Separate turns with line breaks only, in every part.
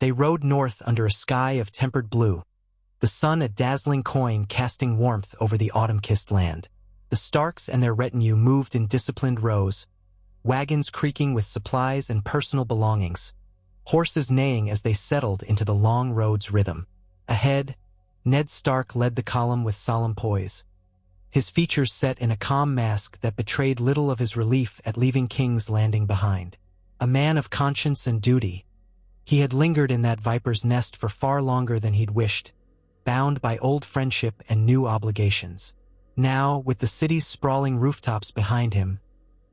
They rode north under a sky of tempered blue, the sun a dazzling coin casting warmth over the autumn-kissed land. The Starks and their retinue moved in disciplined rows, wagons creaking with supplies and personal belongings, horses neighing as they settled into the long road's rhythm. Ahead, Ned Stark led the column with solemn poise, his features set in a calm mask that betrayed little of his relief at leaving King's Landing behind. A man of conscience and duty, he had lingered in that viper's nest for far longer than he'd wished, bound by old friendship and new obligations. Now, with the city's sprawling rooftops behind him,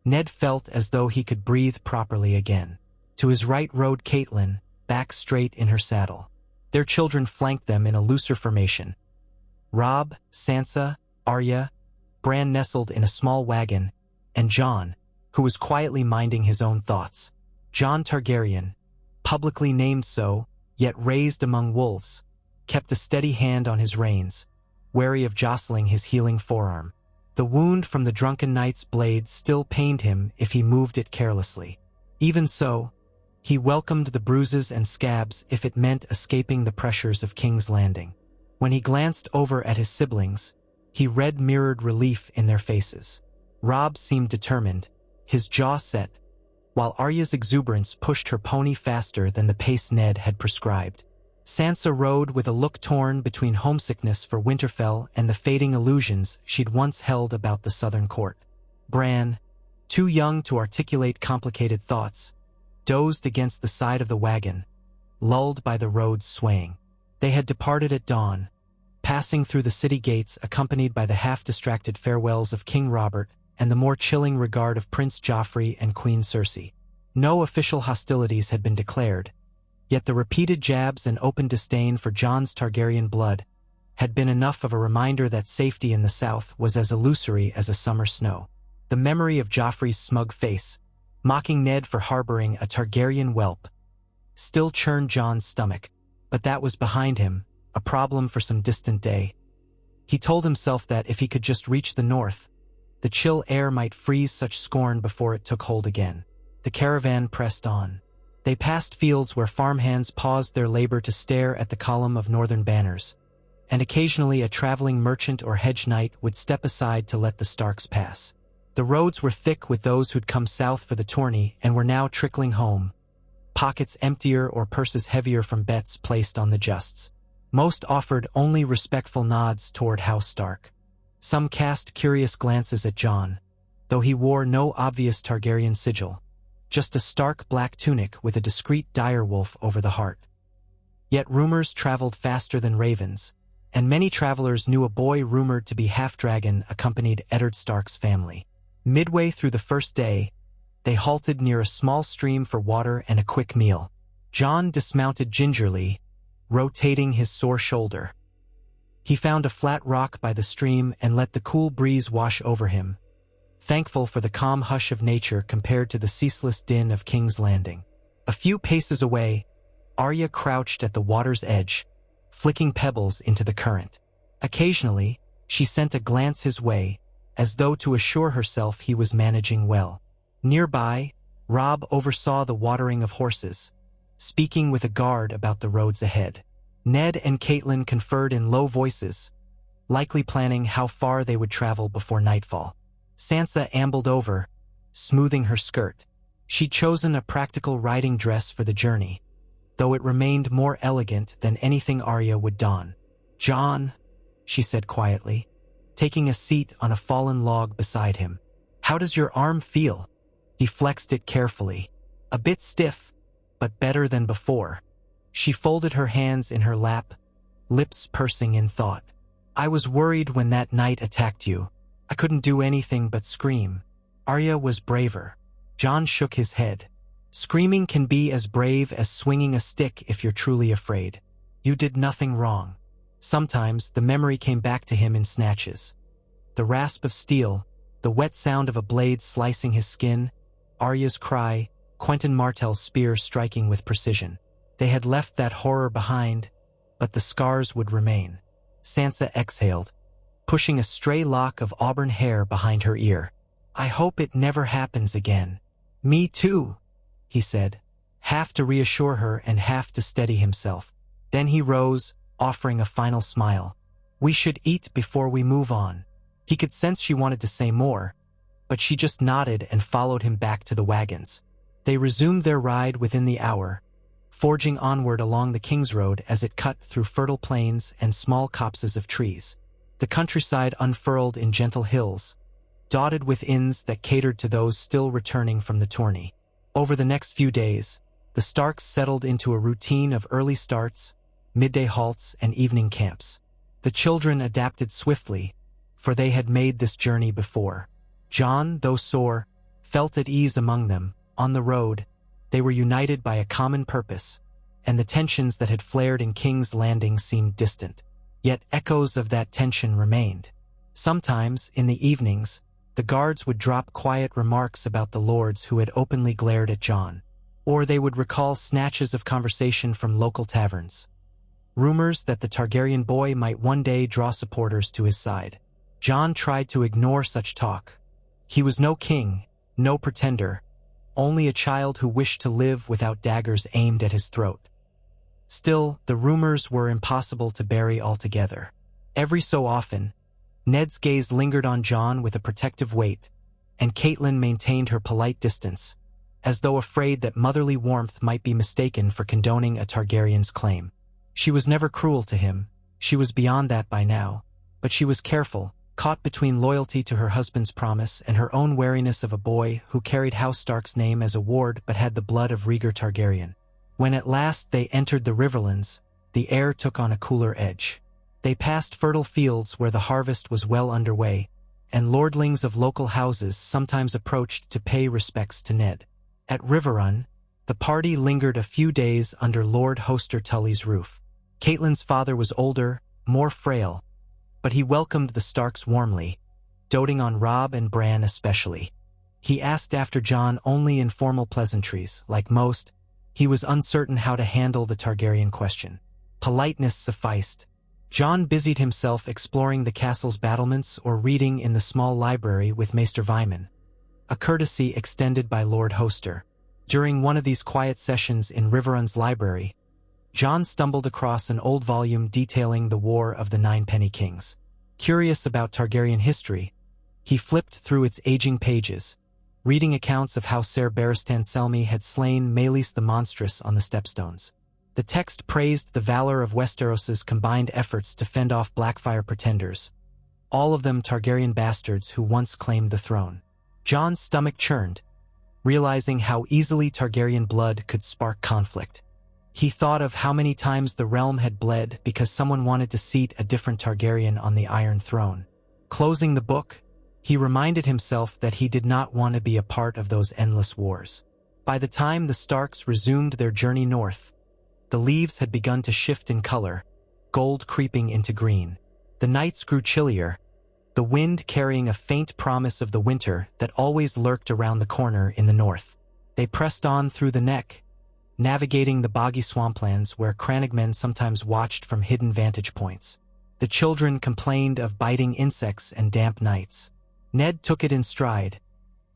Ned felt as though he could breathe properly again. To his right rode Catelyn, back straight in her saddle. Their children flanked them in a looser formation. Robb, Sansa, Arya, Bran nestled in a small wagon, and Jon, who was quietly minding his own thoughts. Jon Targaryen, publicly named so, yet raised among wolves, kept a steady hand on his reins, wary of jostling his healing forearm. The wound from the drunken knight's blade still pained him if he moved it carelessly. Even so, he welcomed the bruises and scabs if it meant escaping the pressures of King's Landing. When he glanced over at his siblings, he read mirrored relief in their faces. Robb seemed determined, his jaw set, while Arya's exuberance pushed her pony faster than the pace Ned had prescribed. Sansa rode with a look torn between homesickness for Winterfell and the fading illusions she'd once held about the southern court. Bran, too young to articulate complicated thoughts, dozed against the side of the wagon, lulled by the road's swaying. They had departed at dawn, passing through the city gates accompanied by the half-distracted farewells of King Robert and the more chilling regard of Prince Joffrey and Queen Cersei. No official hostilities had been declared, yet the repeated jabs and open disdain for Jon's Targaryen blood had been enough of a reminder that safety in the south was as illusory as a summer snow. The memory of Joffrey's smug face, mocking Ned for harboring a Targaryen whelp, still churned Jon's stomach, but that was behind him, a problem for some distant day. He told himself that if he could just reach the north, the chill air might freeze such scorn before it took hold again. The caravan pressed on. They passed fields where farmhands paused their labor to stare at the column of northern banners, and occasionally a traveling merchant or hedge knight would step aside to let the Starks pass. The roads were thick with those who'd come south for the tourney and were now trickling home, pockets emptier or purses heavier from bets placed on the justs. Most offered only respectful nods toward House Stark. Some cast curious glances at Jon, though he wore no obvious Targaryen sigil, just a stark black tunic with a discreet direwolf over the heart. Yet rumors traveled faster than ravens, and many travelers knew a boy rumored to be half-dragon accompanied Eddard Stark's family. Midway through the first day, they halted near a small stream for water and a quick meal. Jon dismounted gingerly, rotating his sore shoulder. He found a flat rock by the stream and let the cool breeze wash over him, thankful for the calm hush of nature compared to the ceaseless din of King's Landing. A few paces away, Arya crouched at the water's edge, flicking pebbles into the current. Occasionally, she sent a glance his way, as though to assure herself he was managing well. Nearby, Robb oversaw the watering of horses, speaking with a guard about the roads ahead. Ned and Catelyn conferred in low voices, likely planning how far they would travel before nightfall. Sansa ambled over, smoothing her skirt. She'd chosen a practical riding dress for the journey, though it remained more elegant than anything Arya would don. "Jon," she said quietly, taking a seat on a fallen log beside him. "How does your arm feel?" He flexed it carefully. "A bit stiff, but better than before." She folded her hands in her lap, lips pursing in thought. "I was worried when that knight attacked you. I couldn't do anything but scream." Arya was braver. Jon shook his head. "Screaming can be as brave as swinging a stick if you're truly afraid. You did nothing wrong." Sometimes the memory came back to him in snatches. The rasp of steel, the wet sound of a blade slicing his skin, Arya's cry, Quentyn Martell's spear striking with precision. They had left that horror behind, but the scars would remain. Sansa exhaled, pushing a stray lock of auburn hair behind her ear. "I hope it never happens again." "Me too," he said, half to reassure her and half to steady himself. Then he rose, offering a final smile. "We should eat before we move on." He could sense she wanted to say more, but she just nodded and followed him back to the wagons. They resumed their ride within the hour, forging onward along the King's Road as it cut through fertile plains and small copses of trees. The countryside unfurled in gentle hills, dotted with inns that catered to those still returning from the tourney. Over the next few days, the Starks settled into a routine of early starts, midday halts, and evening camps. The children adapted swiftly, for they had made this journey before. Jon, though sore, felt at ease among them. On the road, they were united by a common purpose, and the tensions that had flared in King's Landing seemed distant. Yet echoes of that tension remained. Sometimes, in the evenings, the guards would drop quiet remarks about the lords who had openly glared at Jon, or they would recall snatches of conversation from local taverns. Rumors that the Targaryen boy might one day draw supporters to his side. Jon tried to ignore such talk. He was no king, no pretender, only a child who wished to live without daggers aimed at his throat. Still, the rumors were impossible to bury altogether. Every so often, Ned's gaze lingered on Jon with a protective weight, and Catelyn maintained her polite distance, as though afraid that motherly warmth might be mistaken for condoning a Targaryen's claim. She was never cruel to him, she was beyond that by now, but she was careful, caught between loyalty to her husband's promise and her own wariness of a boy who carried House Stark's name as a ward but had the blood of Rhaegar Targaryen. When at last they entered the Riverlands, the air took on a cooler edge. They passed fertile fields where the harvest was well underway, and lordlings of local houses sometimes approached to pay respects to Ned. At Riverrun, the party lingered a few days under Lord Hoster Tully's roof. Catelyn's father was older, more frail, but he welcomed the Starks warmly, doting on Robb and Bran especially. He asked after Jon only in formal pleasantries. Like most, he was uncertain how to handle the Targaryen question. Politeness sufficed. Jon busied himself exploring the castle's battlements or reading in the small library with Maester Vyman, a courtesy extended by Lord Hoster. During one of these quiet sessions in Riverrun's library, Jon stumbled across an old volume detailing the War of the Ninepenny Kings. Curious about Targaryen history, he flipped through its aging pages, reading accounts of how Ser Barristan Selmy had slain Meleys the Monstrous on the Stepstones. The text praised the valor of Westeros's combined efforts to fend off Blackfyre pretenders, all of them Targaryen bastards who once claimed the throne. Jon's stomach churned, realizing how easily Targaryen blood could spark conflict. He thought of how many times the realm had bled because someone wanted to seat a different Targaryen on the Iron Throne. Closing the book, he reminded himself that he did not want to be a part of those endless wars. By the time the Starks resumed their journey north, the leaves had begun to shift in color, gold creeping into green. The nights grew chillier, the wind carrying a faint promise of the winter that always lurked around the corner in the north. They pressed on through the neck, navigating the boggy swamplands where crannogmen sometimes watched from hidden vantage points. The children complained of biting insects and damp nights. Ned took it in stride,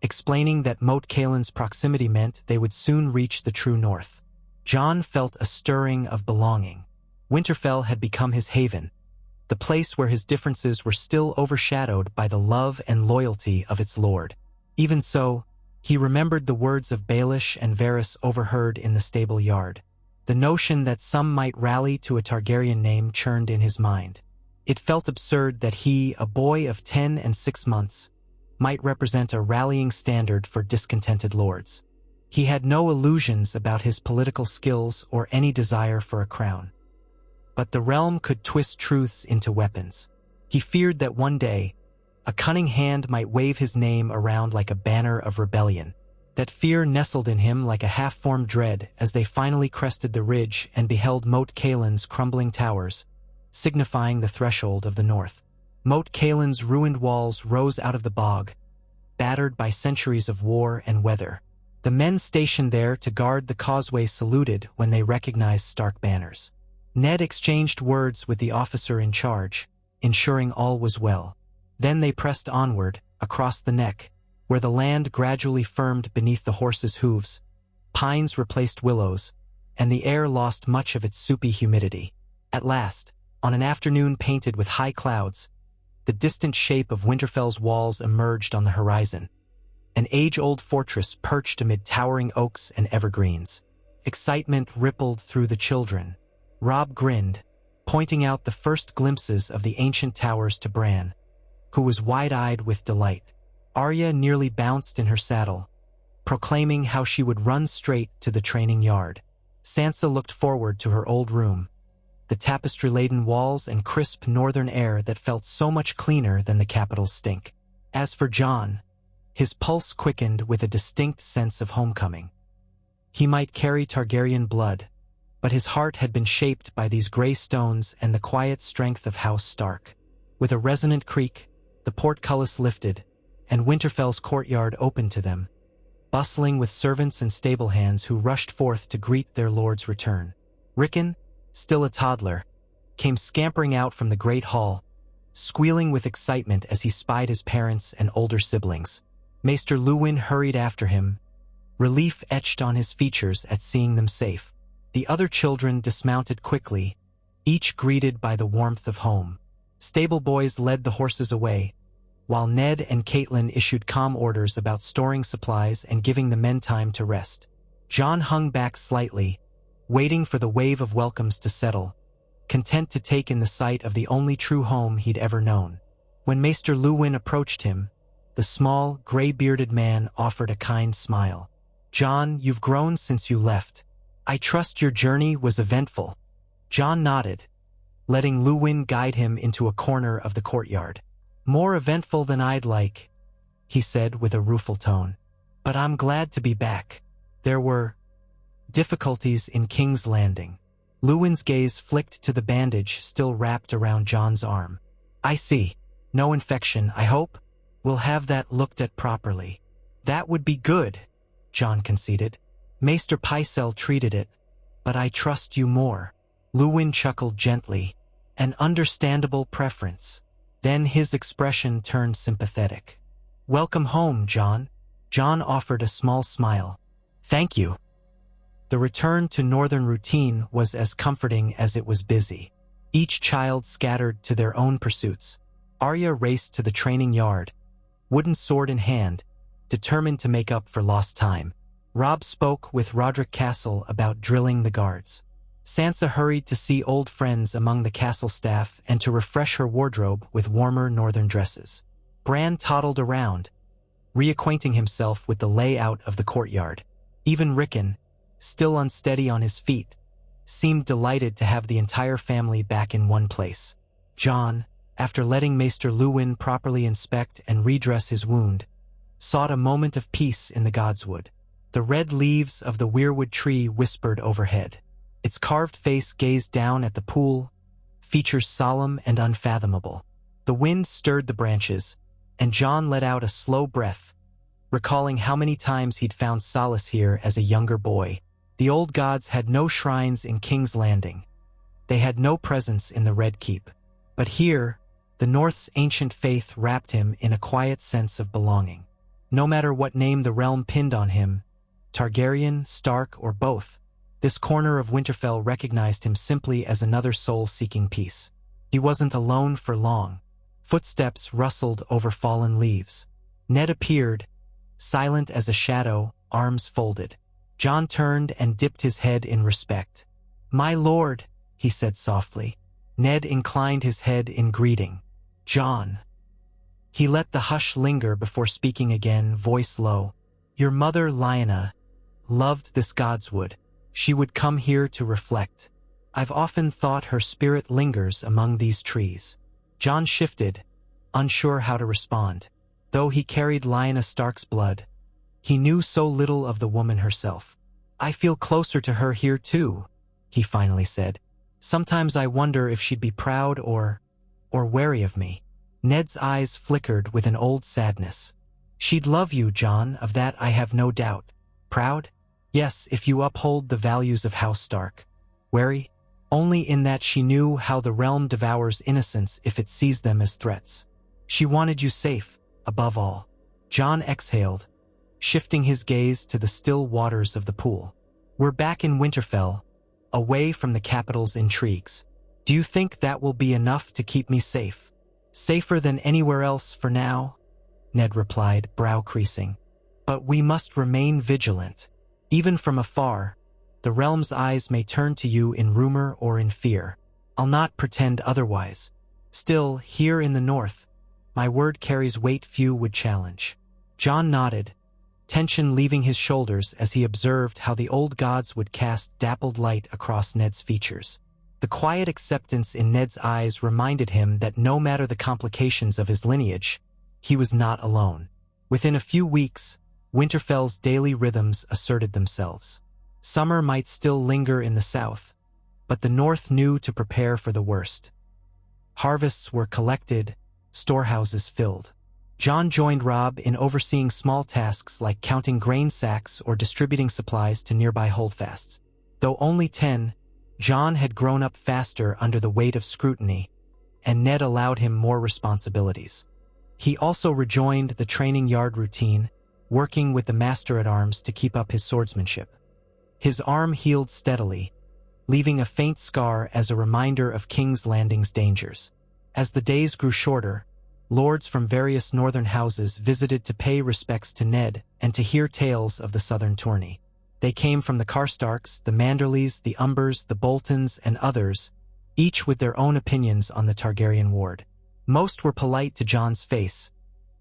explaining that Moat Caelin's proximity meant they would soon reach the true north. Jon felt a stirring of belonging. Winterfell had become his haven, the place where his differences were still overshadowed by the love and loyalty of its lord. Even so, he remembered the words of Baelish and Varys overheard in the stable yard. The notion that some might rally to a Targaryen name churned in his mind. It felt absurd that he, a boy of 10 and 6 months, might represent a rallying standard for discontented lords. He had no illusions about his political skills or any desire for a crown. But the realm could twist truths into weapons. He feared that one day, a cunning hand might wave his name around like a banner of rebellion. That fear nestled in him like a half-formed dread as they finally crested the ridge and beheld Moat Caelin's crumbling towers, signifying the threshold of the north. Moat Caelin's ruined walls rose out of the bog, battered by centuries of war and weather. The men stationed there to guard the causeway saluted when they recognized Stark banners. Ned exchanged words with the officer in charge, ensuring all was well. Then they pressed onward, across the neck, where the land gradually firmed beneath the horses' hooves, Pines replaced willows, and the air lost much of its soupy humidity. At last, on an afternoon painted with high clouds, the distant shape of Winterfell's walls emerged on the horizon, an age-old fortress perched amid towering oaks and evergreens. Excitement rippled through the children. Robb grinned, pointing out the first glimpses of the ancient towers to Bran, who was wide-eyed with delight. Arya nearly bounced in her saddle, proclaiming how she would run straight to the training yard. Sansa looked forward to her old room, the tapestry-laden walls and crisp northern air that felt so much cleaner than the capital's stink. As for Jon, his pulse quickened with a distinct sense of homecoming. He might carry Targaryen blood, but his heart had been shaped by these gray stones and the quiet strength of House Stark. With a resonant creak, the portcullis lifted, and Winterfell's courtyard opened to them, bustling with servants and stable hands who rushed forth to greet their lord's return. Rickon, still a toddler, came scampering out from the great hall, squealing with excitement as he spied his parents and older siblings. Maester Luwin hurried after him, relief etched on his features at seeing them safe. The other children dismounted quickly, each greeted by the warmth of home. Stable boys led the horses away, while Ned and Catelyn issued calm orders about storing supplies and giving the men time to rest. Jon hung back slightly, waiting for the wave of welcomes to settle, content to take in the sight of the only true home he'd ever known. When Maester Luwin approached him, the small, gray-bearded man offered a kind smile. "Jon, you've grown since you left. I trust your journey was eventful." Jon nodded, letting Luwin guide him into a corner of the courtyard. "More eventful than I'd like," he said with a rueful tone. "But I'm glad to be back. There were difficulties in King's Landing." Luwin's gaze flicked to the bandage still wrapped around Jon's arm. "I see. No infection, I hope? We'll have that looked at properly." "That would be good," Jon conceded. "Maester Pycelle treated it, but I trust you more." Luwin chuckled gently, an understandable preference. Then his expression turned sympathetic. "Welcome home, Jon." Jon offered a small smile. "Thank you." The return to northern routine was as comforting as it was busy. Each child scattered to their own pursuits. Arya raced to the training yard, wooden sword in hand, determined to make up for lost time. Robb spoke with Roderick Castle about drilling the guards. Sansa hurried to see old friends among the castle staff and to refresh her wardrobe with warmer northern dresses. Bran toddled around, reacquainting himself with the layout of the courtyard. Even Rickon, still unsteady on his feet, seemed delighted to have the entire family back in one place. Jon, after letting Maester Luwin properly inspect and redress his wound, sought a moment of peace in the godswood. The red leaves of the weirwood tree whispered overhead. Its carved face gazed down at the pool, features solemn and unfathomable. The wind stirred the branches, and Jon let out a slow breath, recalling how many times he'd found solace here as a younger boy. The old gods had no shrines in King's Landing. They had no presence in the Red Keep. But here, the North's ancient faith wrapped him in a quiet sense of belonging. No matter what name the realm pinned on him, Targaryen, Stark, or both, this corner of Winterfell recognized him simply as another soul seeking peace. He wasn't alone for long. Footsteps rustled over fallen leaves. Ned appeared, silent as a shadow, arms folded. Jon turned and dipped his head in respect. "My lord," he said softly. Ned inclined his head in greeting. "Jon." He let the hush linger before speaking again, voice low. "Your mother, Lyanna, loved this godswood. She would come here to reflect. I've often thought her spirit lingers among these trees." Jon shifted, unsure how to respond. Though he carried Lyanna Stark's blood, he knew so little of the woman herself. "I feel closer to her here too," he finally said. "Sometimes I wonder if she'd be proud or wary of me." Ned's eyes flickered with an old sadness. "She'd love you, Jon, of that I have no doubt. Proud? Yes, if you uphold the values of House Stark. Wary? Only in that she knew how the realm devours innocents if it sees them as threats. She wanted you safe, above all." Jon exhaled, shifting his gaze to the still waters of the pool. "We're back in Winterfell, away from the capital's intrigues. Do you think that will be enough to keep me safe?" "Safer than anywhere else for now," Ned replied, brow creasing. "But we must remain vigilant. Even from afar, the realm's eyes may turn to you in rumor or in fear. I'll not pretend otherwise. Still, here in the north, my word carries weight few would challenge." Jon nodded, tension leaving his shoulders as he observed how the old gods would cast dappled light across Ned's features. The quiet acceptance in Ned's eyes reminded him that no matter the complications of his lineage, he was not alone. Within a few weeks, Winterfell's daily rhythms asserted themselves. Summer might still linger in the south, but the north knew to prepare for the worst. Harvests were collected, storehouses filled. Jon joined Robb in overseeing small tasks like counting grain sacks or distributing supplies to nearby holdfasts. Though only 10, Jon had grown up faster under the weight of scrutiny, and Ned allowed him more responsibilities. He also rejoined the training yard routine, working with the master-at-arms to keep up his swordsmanship. His arm healed steadily, leaving a faint scar as a reminder of King's Landing's dangers. As the days grew shorter, lords from various northern houses visited to pay respects to Ned and to hear tales of the southern tourney. They came from the Karstarks, the Manderleys, the Umbers, the Boltons, and others, each with their own opinions on the Targaryen ward. Most were polite to Jon's face,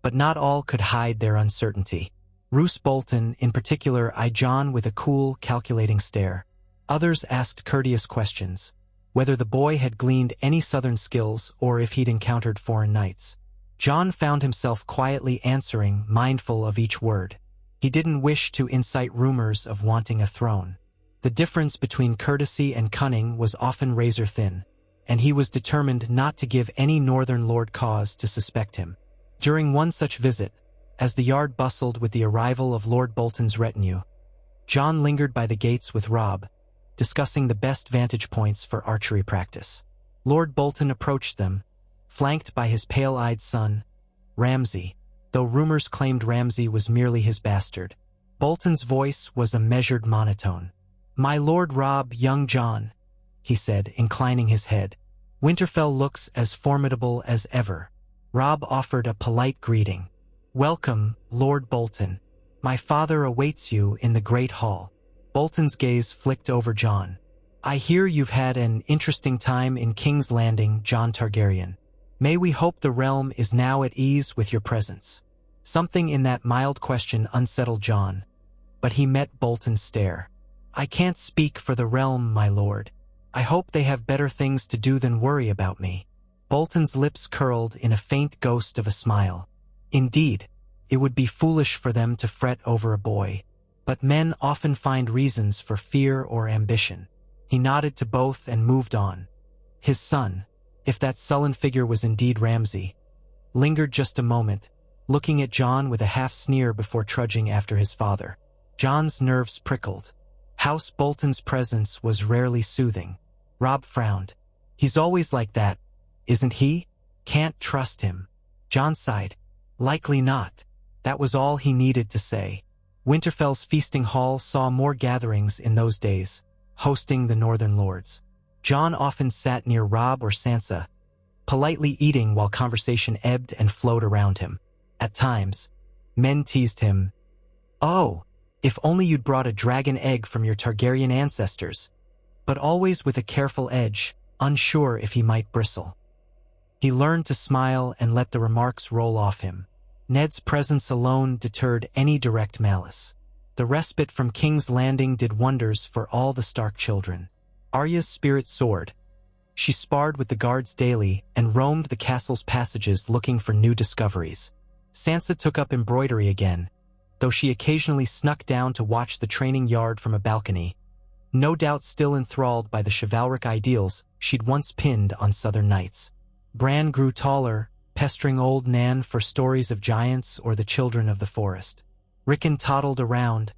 but not all could hide their uncertainty. Roose Bolton, in particular, eyed Jon with a cool, calculating stare. Others asked courteous questions, whether the boy had gleaned any southern skills or if he'd encountered foreign knights. Jon found himself quietly answering, mindful of each word. He didn't wish to incite rumors of wanting a throne. The difference between courtesy and cunning was often razor-thin, and he was determined not to give any northern lord cause to suspect him. During one such visit, as the yard bustled with the arrival of Lord Bolton's retinue, Jon lingered by the gates with Robb, discussing the best vantage points for archery practice. Lord Bolton approached them, flanked by his pale-eyed son, Ramsay, though rumors claimed Ramsay was merely his bastard. Bolton's voice was a measured monotone. "My Lord Robb, young Jon," he said, inclining his head. "Winterfell looks as formidable as ever." Robb offered a polite greeting. "Welcome, Lord Bolton. My father awaits you in the Great Hall." Bolton's gaze flicked over Jon. "I hear you've had an interesting time in King's Landing, Jon Targaryen. May we hope the realm is now at ease with your presence." Something in that mild question unsettled Jon, but he met Bolton's stare. "I can't speak for the realm, my lord. I hope they have better things to do than worry about me." Bolton's lips curled in a faint ghost of a smile. Indeed, it would be foolish for them to fret over a boy, but men often find reasons for fear or ambition. He nodded to both and moved on. His son, if that sullen figure was indeed Ramsay, lingered just a moment, looking at Jon with a half-sneer before trudging after his father. Jon's nerves prickled. House Bolton's presence was rarely soothing. Robb frowned. "He's always like that, isn't he? Can't trust him." Jon sighed. "Likely not." That was all he needed to say. Winterfell's feasting hall saw more gatherings in those days, hosting the northern lords. Jon often sat near Robb or Sansa, politely eating while conversation ebbed and flowed around him. At times, men teased him, "Oh, if only you'd brought a dragon egg from your Targaryen ancestors," but always with a careful edge, unsure if he might bristle. He learned to smile and let the remarks roll off him. Ned's presence alone deterred any direct malice. The respite from King's Landing did wonders for all the Stark children. Arya's spirit soared. She sparred with the guards daily and roamed the castle's passages looking for new discoveries. Sansa took up embroidery again, though she occasionally snuck down to watch the training yard from a balcony, no doubt still enthralled by the chivalric ideals she'd once pinned on southern knights. Bran grew taller, pestering old Nan for stories of giants or the children of the forest. Rickon toddled around,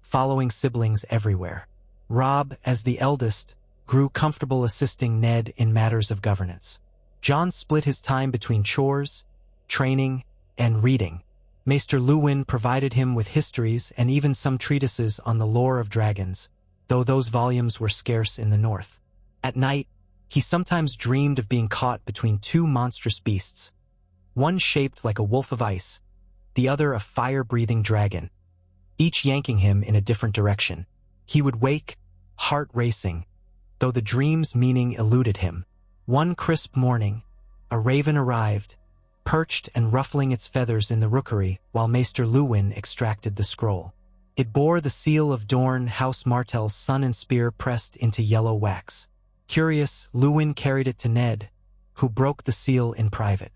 following siblings everywhere. Robb, as the eldest, grew comfortable assisting Ned in matters of governance. Jon split his time between chores, training, and reading. Maester Luwin provided him with histories and even some treatises on the lore of dragons, though those volumes were scarce in the north. At night, he sometimes dreamed of being caught between two monstrous beasts, one shaped like a wolf of ice, the other a fire-breathing dragon, each yanking him in a different direction. He would wake, heart racing, though the dream's meaning eluded him. One crisp morning, a raven arrived, perched and ruffling its feathers in the rookery while Maester Luwin extracted the scroll. It bore the seal of Dorn House Martell's sun and spear pressed into yellow wax. Curious, Luwin carried it to Ned, who broke the seal in private.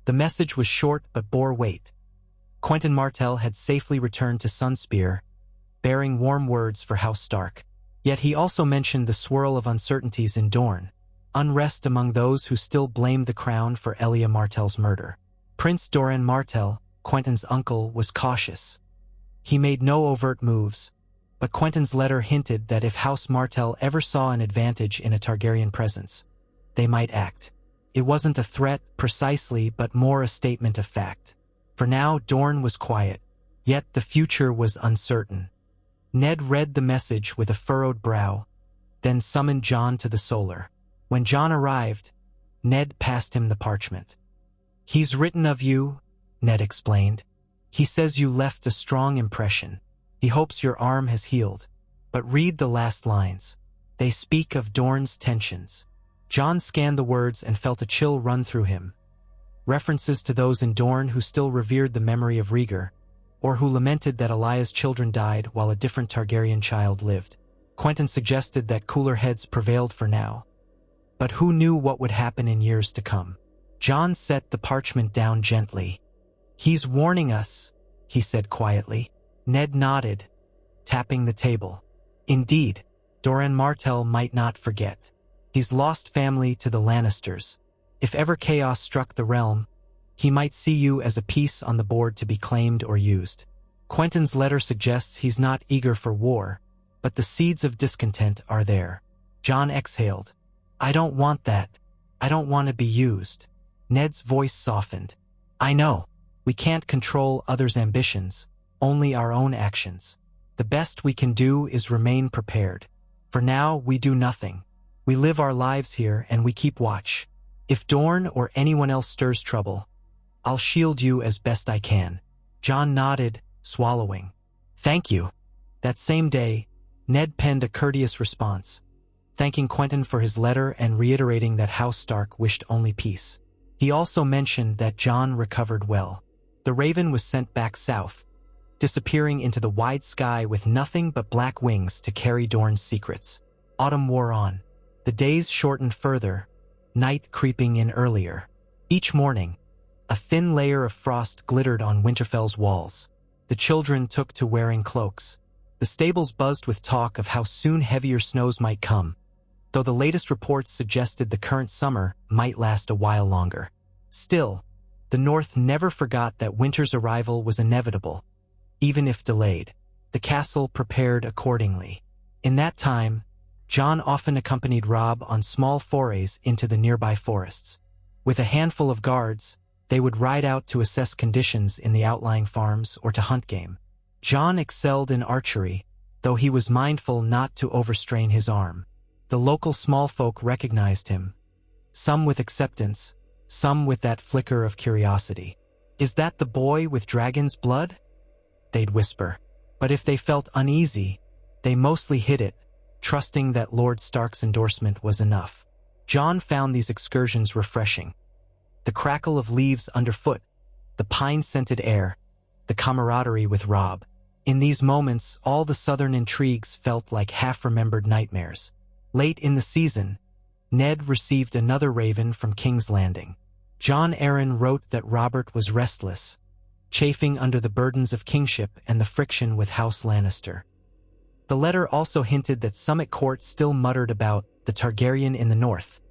The message was short but bore weight. Quentyn Martell had safely returned to Sunspear, bearing warm words for House Stark. Yet he also mentioned the swirl of uncertainties in Dorne, unrest among those who still blamed the crown for Elia Martell's murder. Prince Doran Martell, Quentyn's uncle, was cautious. He made no overt moves, but Quentyn's letter hinted that if House Martell ever saw an advantage in a Targaryen presence, they might act. It wasn't a threat, precisely, but more a statement of fact. For now, Dorne was quiet, yet the future was uncertain. Ned read the message with a furrowed brow, then summoned Jon to the solar. When Jon arrived, Ned passed him the parchment. "He's written of you," Ned explained. "He says you left a strong impression. He hopes your arm has healed. But read the last lines. They speak of Dorne's tensions." Jon scanned the words and felt a chill run through him. References to those in Dorne who still revered the memory of Rhaegar, or who lamented that Elaya's children died while a different Targaryen child lived. Quentyn suggested that cooler heads prevailed for now. But who knew what would happen in years to come? Jon set the parchment down gently. "He's warning us," he said quietly. Ned nodded, tapping the table. "Indeed, Doran Martell might not forget. He's lost family to the Lannisters. If ever chaos struck the realm, he might see you as a piece on the board to be claimed or used." Quentyn's letter suggests he's not eager for war, but the seeds of discontent are there. Jon exhaled. "I don't want that. I don't want to be used." Ned's voice softened. "I know. We can't control others' ambitions, only our own actions. The best we can do is remain prepared. For now, we do nothing. We live our lives here and we keep watch. If Dorne or anyone else stirs trouble, I'll shield you as best I can." Jon nodded, swallowing. "Thank you." That same day, Ned penned a courteous response, thanking Quentyn for his letter and reiterating that House Stark wished only peace. He also mentioned that Jon recovered well. The Raven was sent back south, disappearing into the wide sky with nothing but black wings to carry Dorne's secrets. Autumn wore on. The days shortened further, night creeping in earlier. Each morning, a thin layer of frost glittered on Winterfell's walls. The children took to wearing cloaks. The stables buzzed with talk of how soon heavier snows might come, though the latest reports suggested the current summer might last a while longer. Still, the North never forgot that winter's arrival was inevitable, even if delayed. The castle prepared accordingly. In that time, Jon often accompanied Robb on small forays into the nearby forests. With a handful of guards, they would ride out to assess conditions in the outlying farms or to hunt game. Jon excelled in archery, though he was mindful not to overstrain his arm. The local small folk recognized him, some with acceptance, some with that flicker of curiosity. "Is that the boy with dragon's blood?" they'd whisper. But if they felt uneasy, they mostly hid it, trusting that Lord Stark's endorsement was enough. Jon found these excursions refreshing. The crackle of leaves underfoot, the pine-scented air, the camaraderie with Robb. In these moments, all the southern intrigues felt like half-remembered nightmares. Late in the season, Ned received another raven from King's Landing. Jon Arryn wrote that Robert was restless, chafing under the burdens of kingship and the friction with House Lannister. The letter also hinted that some at court still muttered about the Targaryen in the north,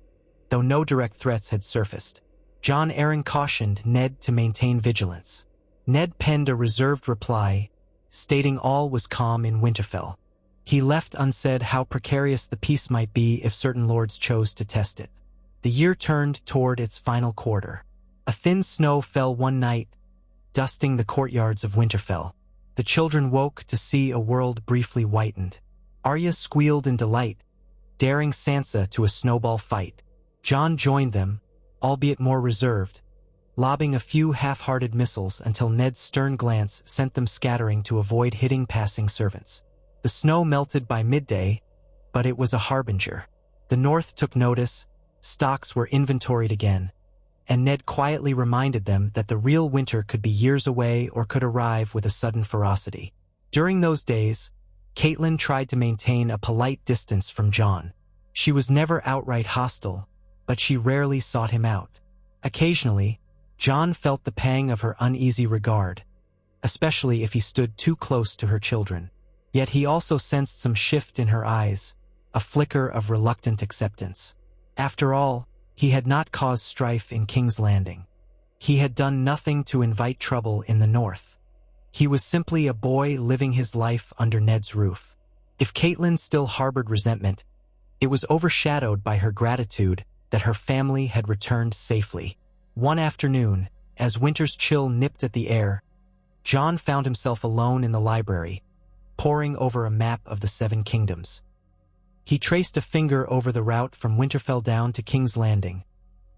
though no direct threats had surfaced. Jon Arryn cautioned Ned to maintain vigilance. Ned penned a reserved reply, stating all was calm in Winterfell. He left unsaid how precarious the peace might be if certain lords chose to test it. The year turned toward its final quarter. A thin snow fell one night, dusting the courtyards of Winterfell. The children woke to see a world briefly whitened. Arya squealed in delight, daring Sansa to a snowball fight. Jon joined them, albeit more reserved, lobbing a few half-hearted missiles until Ned's stern glance sent them scattering to avoid hitting passing servants. The snow melted by midday, but it was a harbinger. The North took notice, stocks were inventoried again, and Ned quietly reminded them that the real winter could be years away or could arrive with a sudden ferocity. During those days, Catelyn tried to maintain a polite distance from Jon. She was never outright hostile, but she rarely sought him out. Occasionally, Jon felt the pang of her uneasy regard, especially if he stood too close to her children. Yet he also sensed some shift in her eyes, a flicker of reluctant acceptance. After all, he had not caused strife in King's Landing. He had done nothing to invite trouble in the North. He was simply a boy living his life under Ned's roof. If Catelyn still harbored resentment, it was overshadowed by her gratitude that her family had returned safely. One afternoon, as winter's chill nipped at the air, Jon found himself alone in the library, poring over a map of the Seven Kingdoms. He traced a finger over the route from Winterfell down to King's Landing,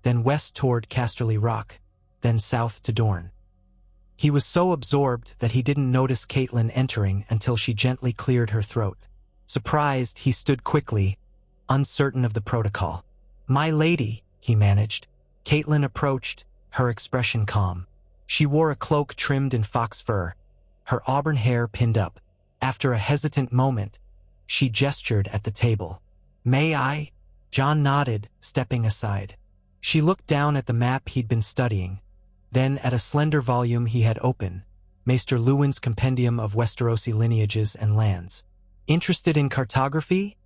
then west toward Casterly Rock, then south to Dorne. He was so absorbed that he didn't notice Catelyn entering until she gently cleared her throat. Surprised, he stood quickly, uncertain of the protocol. "My lady," he managed. Catelyn approached, her expression calm. She wore a cloak trimmed in fox fur, her auburn hair pinned up. After a hesitant moment, she gestured at the table. "May I?" Jon nodded, stepping aside. She looked down at the map he'd been studying, then at a slender volume he had open, Maester Luwin's Compendium of Westerosi Lineages and Lands. "Interested in cartography?"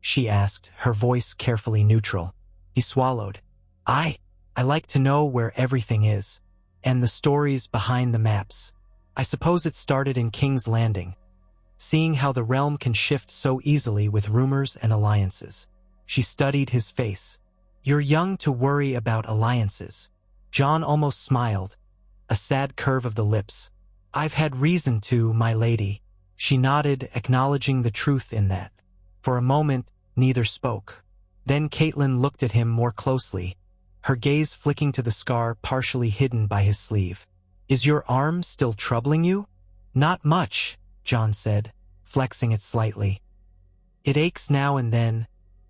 she asked, her voice carefully neutral. He swallowed. I like to know where everything is, and the stories behind the maps. I suppose it started in King's Landing, seeing how the realm can shift so easily with rumors and alliances." She studied his face. "You're young to worry about alliances." Jon almost smiled, a sad curve of the lips. "I've had reason to, my lady." She nodded, acknowledging the truth in that. For a moment, neither spoke. Then Catelyn looked at him more closely, her gaze flicking to the scar partially hidden by his sleeve. "Is your arm still troubling you?" "Not much," Jon said, flexing it slightly. "It aches now and then,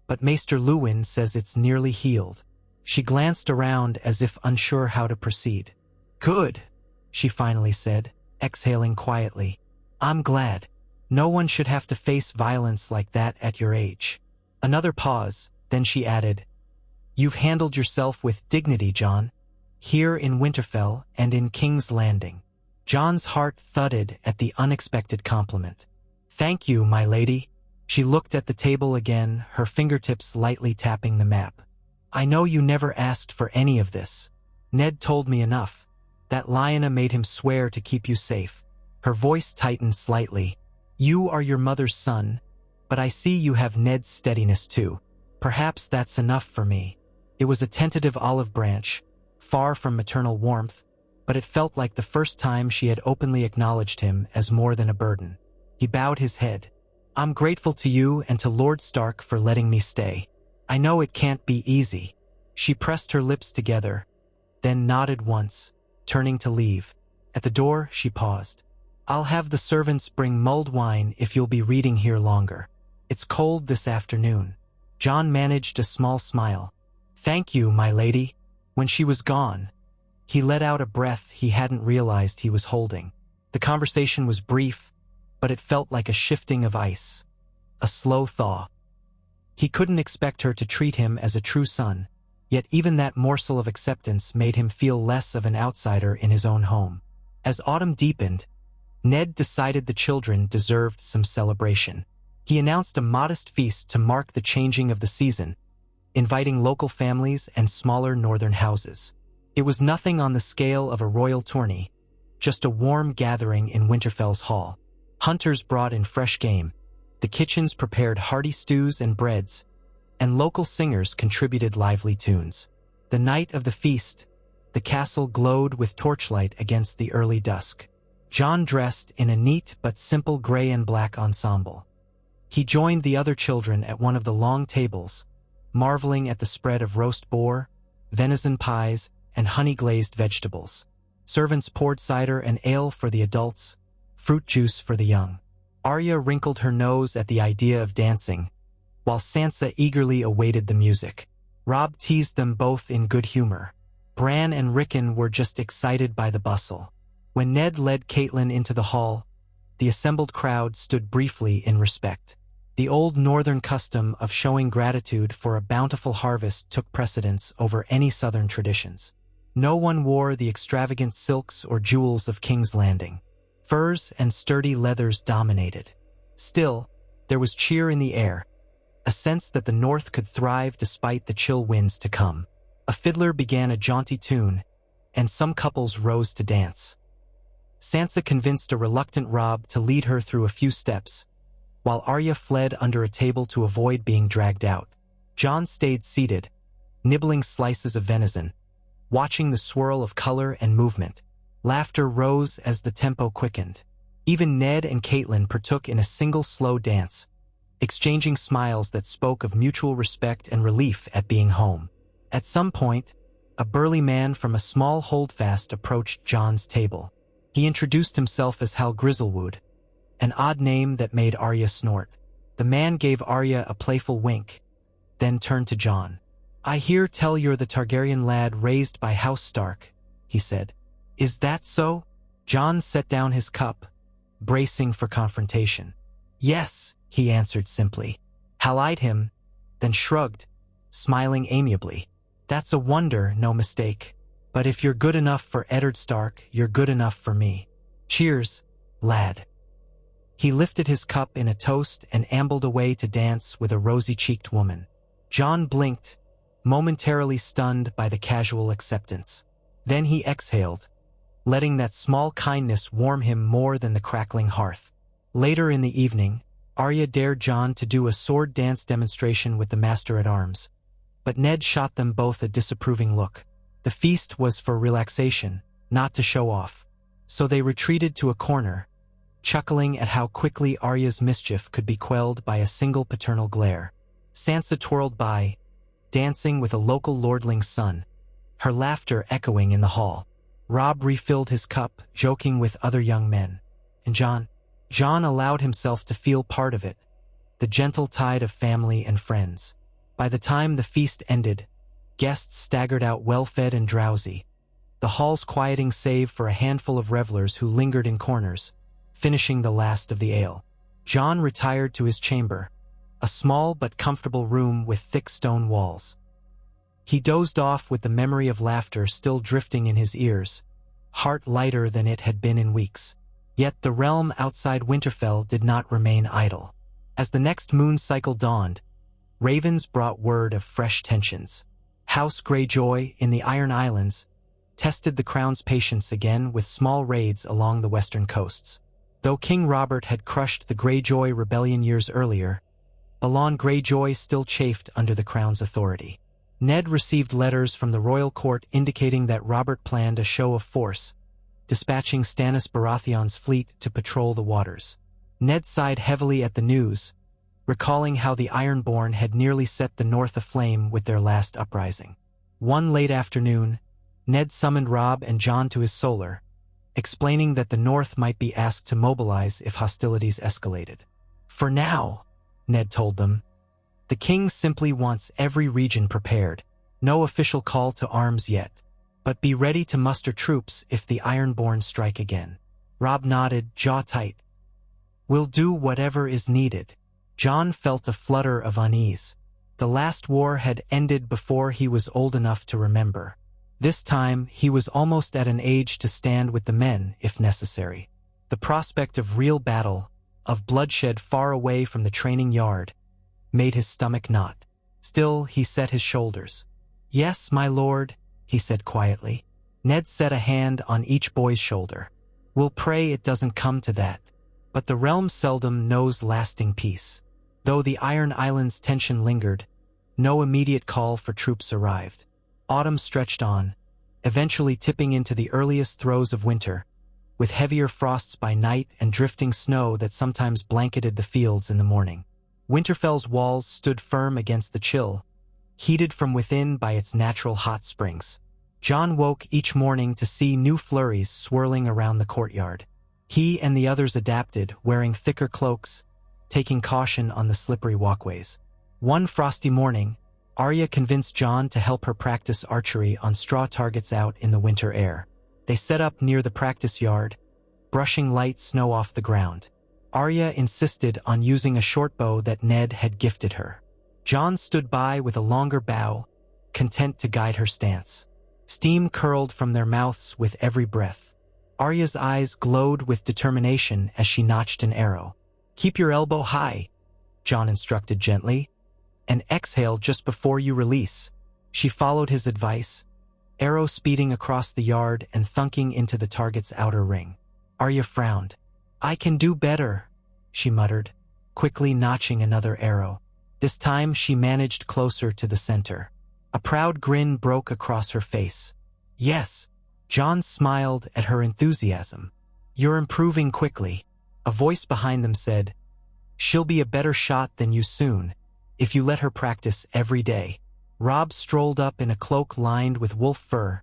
but Maester Luwin says it's nearly healed." She glanced around as if unsure how to proceed. "Good," she finally said, exhaling quietly. "I'm glad. No one should have to face violence like that at your age." Another pause, then she added, "You've handled yourself with dignity, Jon, here in Winterfell and in King's Landing." Jon's heart thudded at the unexpected compliment. "Thank you, my lady." She looked at the table again, her fingertips lightly tapping the map. "I know you never asked for any of this. Ned told me enough. That Lyanna made him swear to keep you safe." Her voice tightened slightly. "You are your mother's son, but I see you have Ned's steadiness too. Perhaps that's enough for me." It was a tentative olive branch, far from maternal warmth, but it felt like the first time she had openly acknowledged him as more than a burden. He bowed his head. "I'm grateful to you and to Lord Stark for letting me stay. I know it can't be easy." She pressed her lips together, then nodded once, turning to leave. At the door, she paused. "I'll have the servants bring mulled wine if you'll be reading here longer. It's cold this afternoon." Jon managed a small smile. "Thank you, my lady." When she was gone, he let out a breath he hadn't realized he was holding. The conversation was brief, but it felt like a shifting of ice, a slow thaw. He couldn't expect her to treat him as a true son, yet even that morsel of acceptance made him feel less of an outsider in his own home. As autumn deepened, Ned decided the children deserved some celebration. He announced a modest feast to mark the changing of the season, inviting local families and smaller northern houses. It was nothing on the scale of a royal tourney, just a warm gathering in Winterfell's hall. Hunters brought in fresh game, the kitchens prepared hearty stews and breads, and local singers contributed lively tunes. The night of the feast, The castle glowed with torchlight against the early dusk. Jon dressed in a neat but simple gray and black ensemble. He joined the other children at one of the long tables, marveling at the spread of roast boar, venison pies, and honey-glazed vegetables. Servants poured cider and ale for the adults, fruit juice for the young. Arya wrinkled her nose at the idea of dancing, while Sansa eagerly awaited the music. Robb teased them both in good humor. Bran and Rickon were just excited by the bustle. When Ned led Catelyn into the hall, the assembled crowd stood briefly in respect. The old northern custom of showing gratitude for a bountiful harvest took precedence over any southern traditions. No one wore the extravagant silks or jewels of King's Landing. Furs and sturdy leathers dominated. Still, there was cheer in the air, a sense that the north could thrive despite the chill winds to come. A fiddler began a jaunty tune, and some couples rose to dance. Sansa convinced a reluctant Robb to lead her through a few steps, while Arya fled under a table to avoid being dragged out. Jon stayed seated, nibbling slices of venison, watching the swirl of color and movement. Laughter rose as the tempo quickened. Even Ned and Catelyn partook in a single slow dance, exchanging smiles that spoke of mutual respect and relief at being home. At some point, a burly man from a small holdfast approached Jon's table. He introduced himself as Hal Grizzlewood, an odd name that made Arya snort. The man gave Arya a playful wink, then turned to Jon. "I hear tell you're the Targaryen lad raised by House Stark," he said. "Is that so?" Jon set down his cup, bracing for confrontation. "Yes," he answered simply. Hal eyed him, then shrugged, smiling amiably. "That's a wonder, no mistake. But if you're good enough for Eddard Stark, you're good enough for me. Cheers, lad." He lifted his cup in a toast and ambled away to dance with a rosy-cheeked woman. Jon blinked, momentarily stunned by the casual acceptance. Then he exhaled, letting that small kindness warm him more than the crackling hearth. Later in the evening, Arya dared Jon to do a sword dance demonstration with the Master-at-Arms, but Ned shot them both a disapproving look. The feast was for relaxation, not to show off, so they retreated to a corner, chuckling at how quickly Arya's mischief could be quelled by a single paternal glare. Sansa twirled by, dancing with a local lordling's son, her laughter echoing in the hall. Robb refilled his cup, joking with other young men. And Jon allowed himself to feel part of it, the gentle tide of family and friends. By the time the feast ended, guests staggered out well-fed and drowsy, the halls quieting save for a handful of revelers who lingered in corners, finishing the last of the ale. Jon retired to his chamber, a small but comfortable room with thick stone walls. He dozed off with the memory of laughter still drifting in his ears, heart lighter than it had been in weeks. Yet the realm outside Winterfell did not remain idle. As the next moon cycle dawned, ravens brought word of fresh tensions. House Greyjoy in the Iron Islands tested the crown's patience again with small raids along the western coasts. Though King Robert had crushed the Greyjoy rebellion years earlier, Balon Greyjoy still chafed under the crown's authority. Ned received letters from the royal court indicating that Robert planned a show of force, dispatching Stannis Baratheon's fleet to patrol the waters. Ned sighed heavily at the news, recalling how the Ironborn had nearly set the north aflame with their last uprising. One late afternoon, Ned summoned Robb and Jon to his solar, explaining that the north might be asked to mobilize if hostilities escalated. "For now," Ned told them, "the king simply wants every region prepared. No official call to arms yet, but be ready to muster troops if the Ironborn strike again." Robb nodded, jaw tight. "We'll do whatever is needed." Jon felt a flutter of unease. The last war had ended before he was old enough to remember. This time, he was almost at an age to stand with the men, if necessary. The prospect of real battle, of bloodshed far away from the training yard, made his stomach knot. Still, he set his shoulders. "Yes, my lord," he said quietly. Ned set a hand on each boy's shoulder. "We'll pray it doesn't come to that. But the realm seldom knows lasting peace." Though the Iron Islands' tension lingered, no immediate call for troops arrived. Autumn stretched on, eventually tipping into the earliest throes of winter, with heavier frosts by night and drifting snow that sometimes blanketed the fields in the morning. Winterfell's walls stood firm against the chill, heated from within by its natural hot springs. Jon woke each morning to see new flurries swirling around the courtyard. He and the others adapted, wearing thicker cloaks, taking caution on the slippery walkways. One frosty morning, Arya convinced Jon to help her practice archery on straw targets out in the winter air. They set up near the practice yard, brushing light snow off the ground. Arya insisted on using a short bow that Ned had gifted her. Jon stood by with a longer bow, content to guide her stance. Steam curled from their mouths with every breath. Arya's eyes glowed with determination as she notched an arrow. "Keep your elbow high," Jon instructed gently, "and exhale just before you release." She followed his advice, arrow speeding across the yard and thunking into the target's outer ring. Arya frowned. "I can do better," she muttered, quickly notching another arrow. This time she managed closer to the center. A proud grin broke across her face. "Yes." Jon smiled at her enthusiasm. "You're improving quickly." A voice behind them said, "She'll be a better shot than you soon, if you let her practice every day." Robb strolled up in a cloak lined with wolf fur,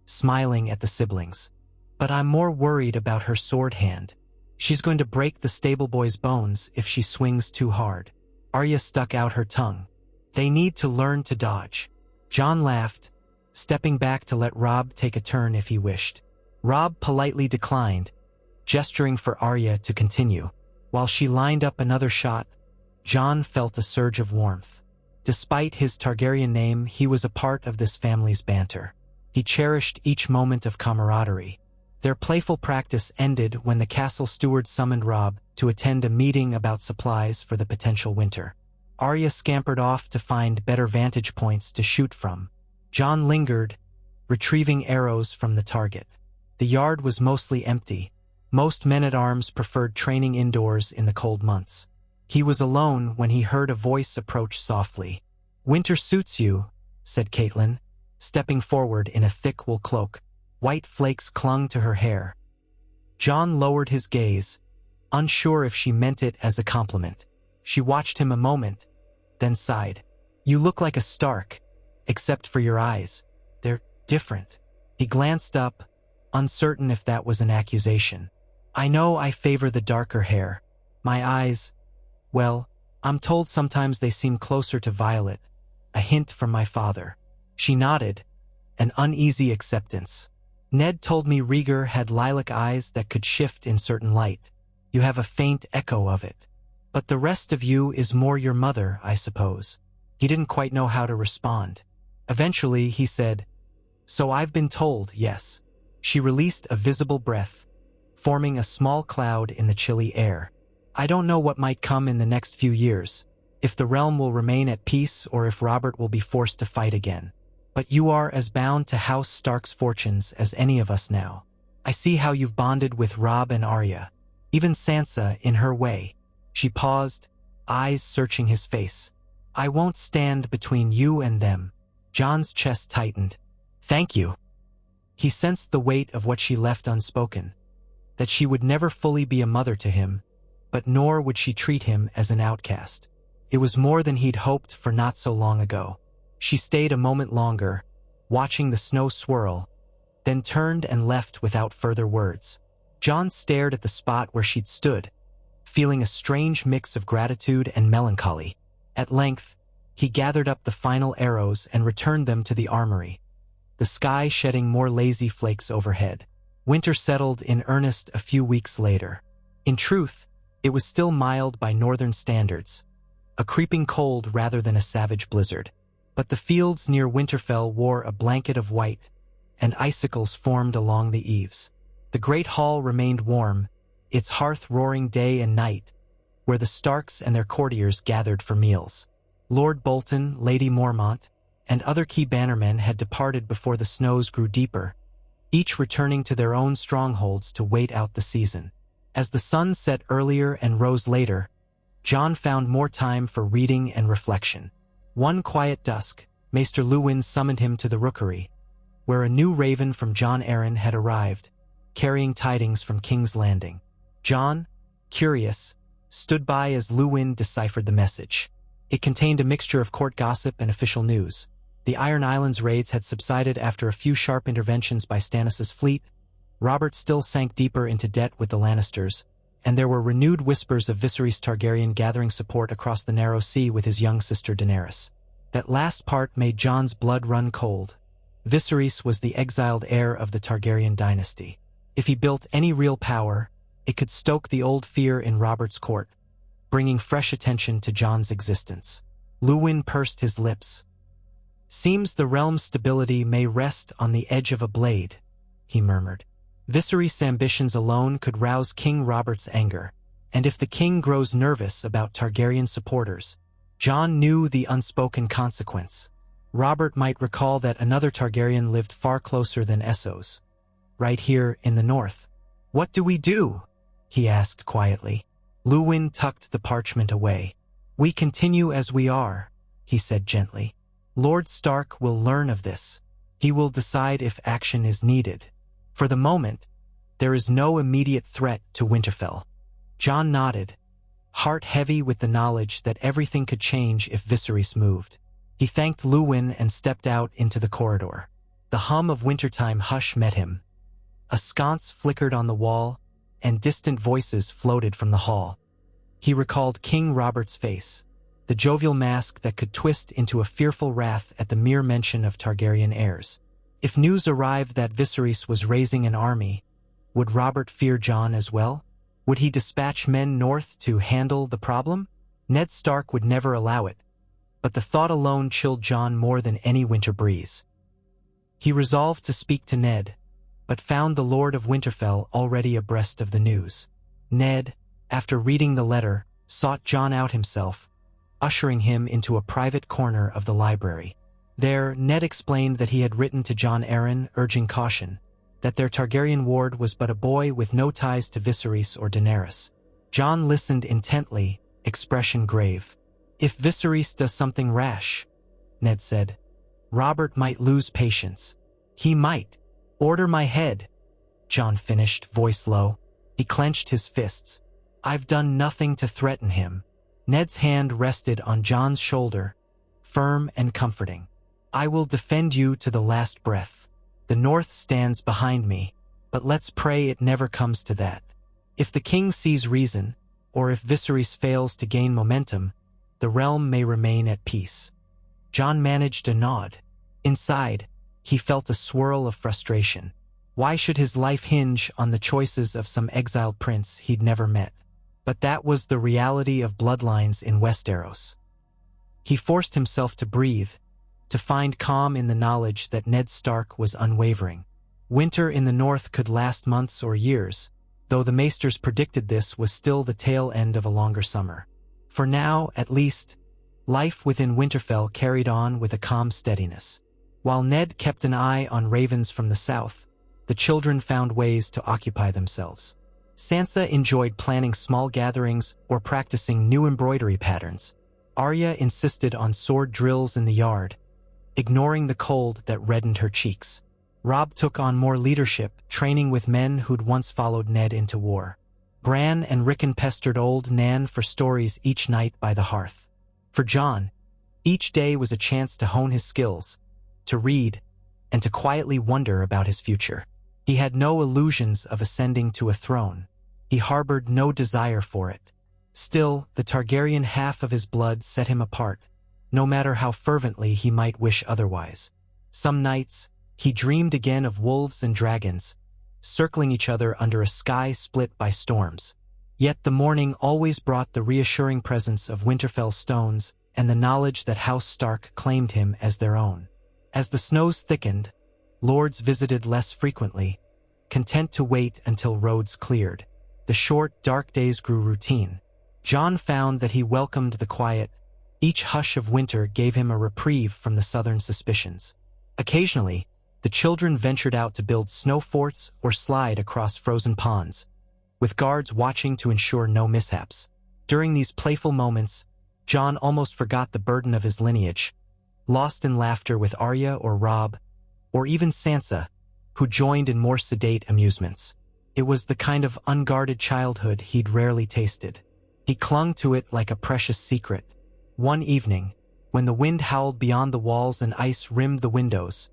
smiling at the siblings. "But I'm more worried about her sword hand. She's going to break the stable boy's bones if she swings too hard." Arya stuck out her tongue. "They need to learn to dodge." Jon laughed, stepping back to let Robb take a turn if he wished. Robb politely declined, gesturing for Arya to continue. While she lined up another shot, Jon felt a surge of warmth. Despite his Targaryen name, he was a part of this family's banter. He cherished each moment of camaraderie. Their playful practice ended when the castle steward summoned Robb to attend a meeting about supplies for the potential winter. Arya scampered off to find better vantage points to shoot from. Jon lingered, retrieving arrows from the target. The yard was mostly empty. Most men-at-arms preferred training indoors in the cold months. He was alone when he heard a voice approach softly. "Winter suits you," said Catelyn, stepping forward in a thick wool cloak. White flakes clung to her hair. Jon lowered his gaze, unsure if she meant it as a compliment. She watched him a moment, then sighed. "You look like a Stark, except for your eyes. They're different." He glanced up, uncertain if that was an accusation. "I know I favor the darker hair. My eyes, well, I'm told sometimes they seem closer to violet, a hint from my father." She nodded, an uneasy acceptance. "Ned told me Rhaegar had lilac eyes that could shift in certain light. You have a faint echo of it. But the rest of you is more your mother, I suppose." He didn't quite know how to respond. Eventually, he said, "So I've been told, yes." She released a visible breath, forming a small cloud in the chilly air. "I don't know what might come in the next few years, if the realm will remain at peace or if Robert will be forced to fight again. But you are as bound to House Stark's fortunes as any of us now. I see how you've bonded with Robb and Arya, even Sansa in her way." She paused, eyes searching his face. "I won't stand between you and them." Jon's chest tightened. "Thank you." He sensed the weight of what she left unspoken, that she would never fully be a mother to him, but nor would she treat him as an outcast. It was more than he'd hoped for not so long ago. She stayed a moment longer, watching the snow swirl, then turned and left without further words. Jon stared at the spot where she'd stood, feeling a strange mix of gratitude and melancholy. At length, he gathered up the final arrows and returned them to the armory, the sky shedding more lazy flakes overhead. Winter settled in earnest a few weeks later. In truth, it was still mild by northern standards, a creeping cold rather than a savage blizzard. But the fields near Winterfell wore a blanket of white, and icicles formed along the eaves. The great hall remained warm, its hearth roaring day and night, where the Starks and their courtiers gathered for meals. Lord Bolton, Lady Mormont, and other key bannermen had departed before the snows grew deeper, each returning to their own strongholds to wait out the season. As the sun set earlier and rose later, Jon found more time for reading and reflection. One quiet dusk, Maester Luwin summoned him to the rookery, where a new raven from Jon Arryn had arrived, carrying tidings from King's Landing. Jon, curious, stood by as Luwin deciphered the message. It contained a mixture of court gossip and official news. The Iron Islands raids had subsided after a few sharp interventions by Stannis' fleet. Robert still sank deeper into debt with the Lannisters, and there were renewed whispers of Viserys Targaryen gathering support across the Narrow Sea with his young sister Daenerys. That last part made Jon's blood run cold. Viserys was the exiled heir of the Targaryen dynasty. If he built any real power, it could stoke the old fear in Robert's court, bringing fresh attention to Jon's existence. Luwin pursed his lips. "Seems the realm's stability may rest on the edge of a blade," he murmured. Viserys' ambitions alone could rouse King Robert's anger, and if the king grows nervous about Targaryen supporters, Jon knew the unspoken consequence. Robert might recall that another Targaryen lived far closer than Essos, right here in the north. "What do we do?" he asked quietly. Luwin tucked the parchment away. "We continue as we are," he said gently. "Lord Stark will learn of this. He will decide if action is needed. For the moment, there is no immediate threat to Winterfell." Jon nodded, heart heavy with the knowledge that everything could change if Viserys moved. He thanked Luwin and stepped out into the corridor. The hum of wintertime hush met him. A sconce flickered on the wall, and distant voices floated from the hall. He recalled King Robert's face, the jovial mask that could twist into a fearful wrath at the mere mention of Targaryen heirs. If news arrived that Viserys was raising an army, would Robert fear Jon as well? Would he dispatch men north to handle the problem? Ned Stark would never allow it, but the thought alone chilled Jon more than any winter breeze. He resolved to speak to Ned, but found the Lord of Winterfell already abreast of the news. Ned, after reading the letter, sought Jon out himself, ushering him into a private corner of the library. There, Ned explained that he had written to Jon Arryn urging caution, that their Targaryen ward was but a boy with no ties to Viserys or Daenerys. Jon listened intently, expression grave. "If Viserys does something rash," Ned said, "Robert might lose patience. He might. Order my head," Jon finished, voice low. He clenched his fists. "I've done nothing to threaten him." Ned's hand rested on Jon's shoulder, firm and comforting. "I will defend you to the last breath. The North stands behind me, but let's pray it never comes to that. If the king sees reason, or if Viserys fails to gain momentum, the realm may remain at peace." Jon managed a nod. Inside, he felt a swirl of frustration. Why should his life hinge on the choices of some exiled prince he'd never met? But that was the reality of bloodlines in Westeros. He forced himself to breathe, to find calm in the knowledge that Ned Stark was unwavering. Winter in the north could last months or years, though the Maesters predicted this was still the tail end of a longer summer. For now, at least, life within Winterfell carried on with a calm steadiness. While Ned kept an eye on ravens from the south, the children found ways to occupy themselves. Sansa enjoyed planning small gatherings or practicing new embroidery patterns. Arya insisted on sword drills in the yard, ignoring the cold that reddened her cheeks. Robb took on more leadership, training with men who'd once followed Ned into war. Bran and Rickon pestered old Nan for stories each night by the hearth. For Jon, each day was a chance to hone his skills, to read, and to quietly wonder about his future. He had no illusions of ascending to a throne. He harbored no desire for it. Still, the Targaryen half of his blood set him apart, no matter how fervently he might wish otherwise. Some nights, he dreamed again of wolves and dragons, circling each other under a sky split by storms. Yet the morning always brought the reassuring presence of Winterfell stones and the knowledge that House Stark claimed him as their own. As the snows thickened, lords visited less frequently, content to wait until roads cleared. The short, dark days grew routine. Jon found that he welcomed the quiet. Each hush of winter gave him a reprieve from the southern suspicions. Occasionally, the children ventured out to build snow forts or slide across frozen ponds, with guards watching to ensure no mishaps. During these playful moments, Jon almost forgot the burden of his lineage, lost in laughter with Arya or Robb, or even Sansa, who joined in more sedate amusements. It was the kind of unguarded childhood he'd rarely tasted. He clung to it like a precious secret. One evening, when the wind howled beyond the walls and ice rimmed the windows,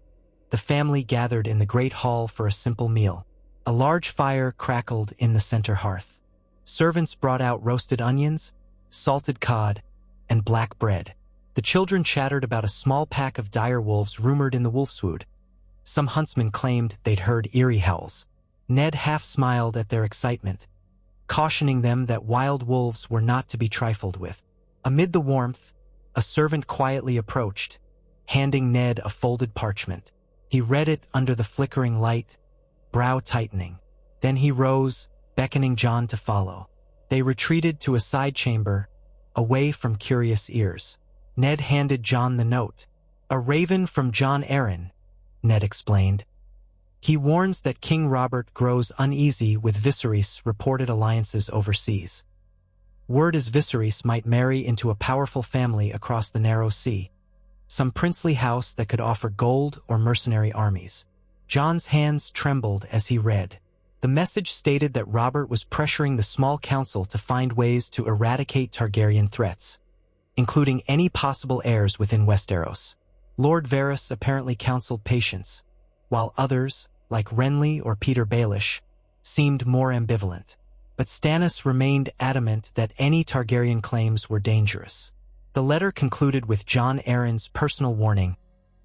the family gathered in the great hall for a simple meal. A large fire crackled in the center hearth. Servants brought out roasted onions, salted cod, and black bread. The children chattered about a small pack of dire wolves rumored in the Wolfswood. Some huntsmen claimed they'd heard eerie howls. Ned half smiled at their excitement, cautioning them that wild wolves were not to be trifled with. Amid the warmth, a servant quietly approached, handing Ned a folded parchment. He read it under the flickering light, brow tightening. Then he rose, beckoning Jon to follow. They retreated to a side chamber, away from curious ears. Ned handed Jon the note. "A raven from Jon Arryn," Ned explained. "He warns that King Robert grows uneasy with Viserys' reported alliances overseas. Word is Viserys might marry into a powerful family across the narrow sea, some princely house that could offer gold or mercenary armies." Jon's hands trembled as he read. The message stated that Robert was pressuring the small council to find ways to eradicate Targaryen threats, including any possible heirs within Westeros. Lord Varys apparently counseled patience, while others, like Renly or Peter Baelish, seemed more ambivalent. But Stannis remained adamant that any Targaryen claims were dangerous. The letter concluded with Jon Arryn's personal warning: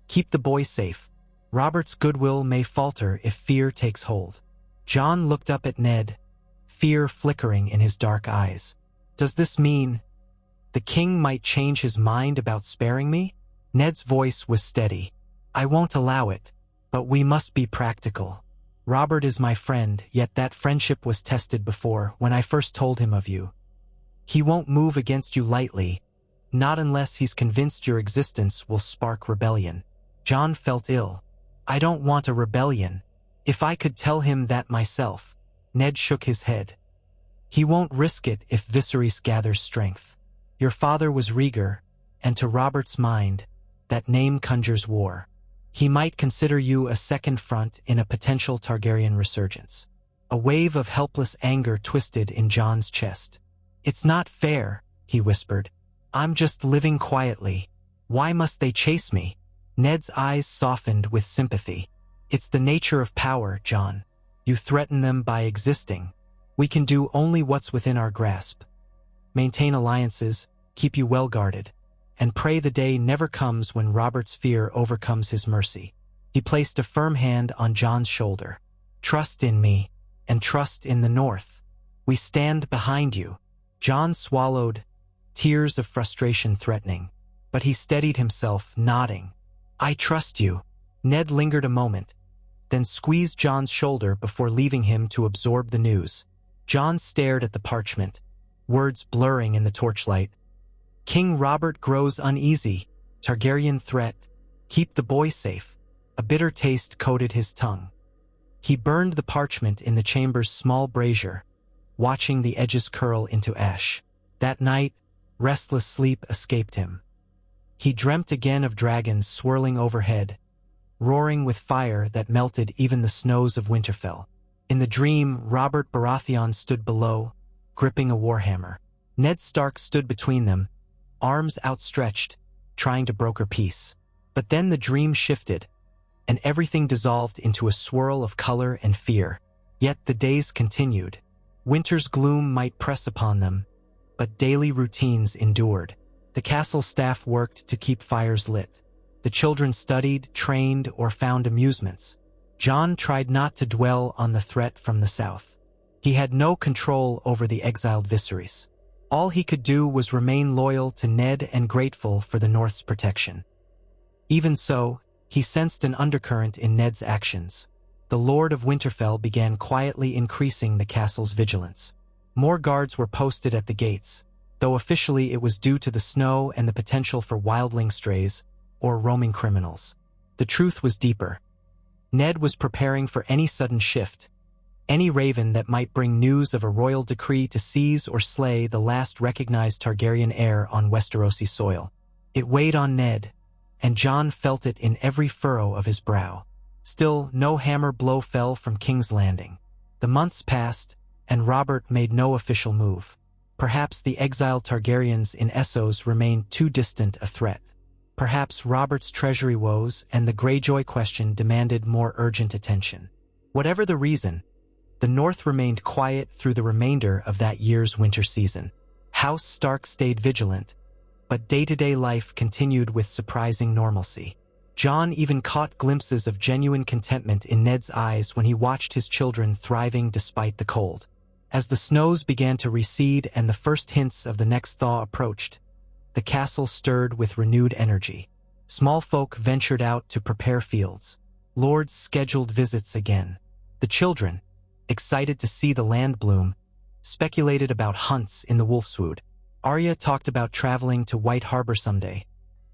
"Keep the boy safe. Robert's goodwill may falter if fear takes hold." Jon looked up at Ned, fear flickering in his dark eyes. "Does this mean the king might change his mind about sparing me?" Ned's voice was steady. "I won't allow it, but we must be practical. Robert is my friend, yet that friendship was tested before when I first told him of you. He won't move against you lightly, not unless he's convinced your existence will spark rebellion." Jon felt ill. "I don't want a rebellion. If I could tell him that myself." Ned shook his head. "He won't risk it if Viserys gathers strength. Your father was Rhaegar, and to Robert's mind, that name conjures war. He might consider you a second front in a potential Targaryen resurgence." A wave of helpless anger twisted in Jon's chest. "It's not fair," he whispered. "I'm just living quietly. Why must they chase me?" Ned's eyes softened with sympathy. "It's the nature of power, Jon. You threaten them by existing. We can do only what's within our grasp. Maintain alliances, keep you well guarded, and pray the day never comes when Robert's fear overcomes his mercy." He placed a firm hand on Jon's shoulder. "Trust in me, and trust in the North. We stand behind you." Jon swallowed, tears of frustration threatening, but he steadied himself, nodding. "I trust you." Ned lingered a moment, then squeezed Jon's shoulder before leaving him to absorb the news. Jon stared at the parchment, words blurring in the torchlight. "King Robert grows uneasy. Targaryen threat. Keep the boy safe." A bitter taste coated his tongue. He burned the parchment in the chamber's small brazier, watching the edges curl into ash. That night, restless sleep escaped him. He dreamt again of dragons swirling overhead, roaring with fire that melted even the snows of Winterfell. In the dream, Robert Baratheon stood below, gripping a warhammer. Ned Stark stood between them, arms outstretched, trying to broker peace. But then the dream shifted, and everything dissolved into a swirl of color and fear. Yet the days continued. Winter's gloom might press upon them, but daily routines endured. The castle staff worked to keep fires lit. The children studied, trained, or found amusements. Jon tried not to dwell on the threat from the south. He had no control over the exiled Viserys. All he could do was remain loyal to Ned and grateful for the North's protection. Even so, he sensed an undercurrent in Ned's actions. The Lord of Winterfell began quietly increasing the castle's vigilance. More guards were posted at the gates, though officially it was due to the snow and the potential for wildling strays or roaming criminals. The truth was deeper. Ned was preparing for any sudden shift, any raven that might bring news of a royal decree to seize or slay the last recognized Targaryen heir on Westerosi soil. It weighed on Ned, and Jon felt it in every furrow of his brow. Still, no hammer blow fell from King's Landing. The months passed, and Robert made no official move. Perhaps the exiled Targaryens in Essos remained too distant a threat. Perhaps Robert's treasury woes and the Greyjoy question demanded more urgent attention. Whatever the reason, the North remained quiet through the remainder of that year's winter season. House Stark stayed vigilant, but day-to-day life continued with surprising normalcy. Jon even caught glimpses of genuine contentment in Ned's eyes when he watched his children thriving despite the cold. As the snows began to recede and the first hints of the next thaw approached, the castle stirred with renewed energy. Small folk ventured out to prepare fields. Lords scheduled visits again. The children, excited to see the land bloom, speculated about hunts in the Wolfswood. Arya talked about traveling to White Harbor someday.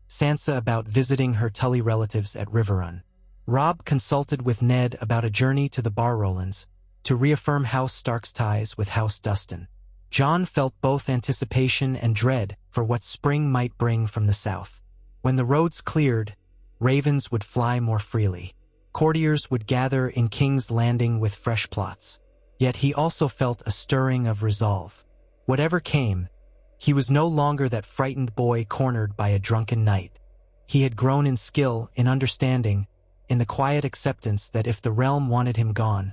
Sansa about visiting her Tully relatives at Riverrun. Robb consulted with Ned about a journey to the Barrowlands to reaffirm House Stark's ties with House Dustin. Jon felt both anticipation and dread for what spring might bring from the south. When the roads cleared, ravens would fly more freely. Courtiers would gather in King's Landing with fresh plots. Yet he also felt a stirring of resolve. Whatever came, he was no longer that frightened boy cornered by a drunken knight. He had grown in skill, in understanding, in the quiet acceptance that if the realm wanted him gone,